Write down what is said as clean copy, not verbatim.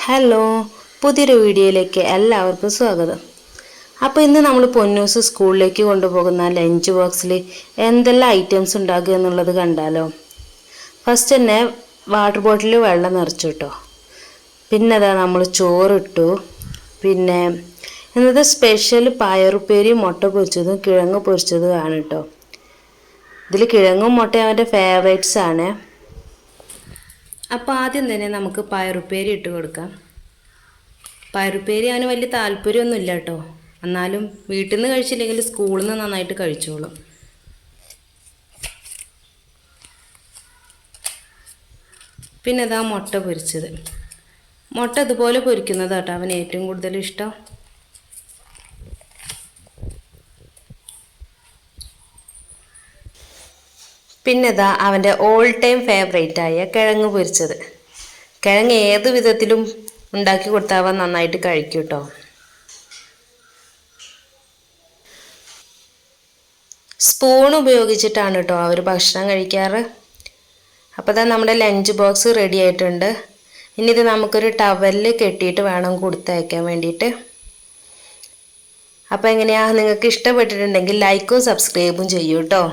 Hello, പുതിയൊരു വീഡിയോയിലേക്ക് എല്ലാവർക്കും സ്വാഗതം. അപ്പോൾ ഇന്ന് നമ്മൾ പൊന്നൂസ് സ്കൂളിലേക്ക് കൊണ്ടുപോകുന്ന ലഞ്ച് ബോക്സിൽ എന്തെല്ലാം ഐറ്റംസ് ഉണ്ടാകുക എന്നുള്ളത് കണ്ടാലോ. ഫസ്റ്റ് തന്നെ വാട്ടർ ബോട്ടിലിൽ വെള്ളം നിറച്ചു കേട്ടോ. പിന്നെ അതാ നമ്മൾ ചോറിട്ടു. പിന്നെ ഇന്നത്തെ സ്പെഷ്യൽ പയറുപ്പേരി, മുട്ട പൊരിച്ചതും കിഴങ്ങ് പൊരിച്ചതുമാണ് കേട്ടോ. ഇതിൽ കിഴങ്ങും മുട്ടയും അവൻ്റെ ഫേവറേറ്റ്സ് ആണ്. അപ്പോൾ ആദ്യം തന്നെ നമുക്ക് പയറുപ്പേരി ഇട്ട് കൊടുക്കാം. പയറുപ്പേരി അവന് വലിയ താല്പര്യമൊന്നുമില്ല കേട്ടോ. എന്നാലും വീട്ടിൽ നിന്ന് കഴിച്ചില്ലെങ്കിൽ സ്കൂളിൽ നിന്ന് നന്നായിട്ട് കഴിച്ചോളും. പിന്നെ ഇതാ മുട്ട പൊരിച്ചത്. മുട്ട ഇതുപോലെ പൊരിക്കുന്നതാട്ടോ അവന് ഏറ്റവും കൂടുതൽ ഇഷ്ടം. പിന്നെ ഇതാ അവൻ്റെ ഓൾ ടൈം ഫേവറേറ്റായ കിഴങ്ങ് പൊരിച്ചത്. കിഴങ്ങ് ഏത് വിധത്തിലും ഉണ്ടാക്കി കൊടുത്താൽ അവൻ നന്നായിട്ട് കഴിക്കും കേട്ടോ. സ്പൂൺ ഉപയോഗിച്ചിട്ടാണ് കേട്ടോ അവർ ഭക്ഷണം കഴിക്കാറ്. അപ്പോൾ തന്നെ നമ്മുടെ ലഞ്ച് ബോക്സ് റെഡി ആയിട്ടുണ്ട്. ഇനി ഇത് നമുക്കൊരു ടവലിൽ കെട്ടിയിട്ട് വേണം കൊടുത്തയക്കാൻ വേണ്ടിയിട്ട്. അപ്പോൾ എങ്ങനെയാണ്, നിങ്ങൾക്ക് ഇഷ്ടപ്പെട്ടിട്ടുണ്ടെങ്കിൽ ലൈക്കും സബ്സ്ക്രൈബും ചെയ്യൂ കേട്ടോ.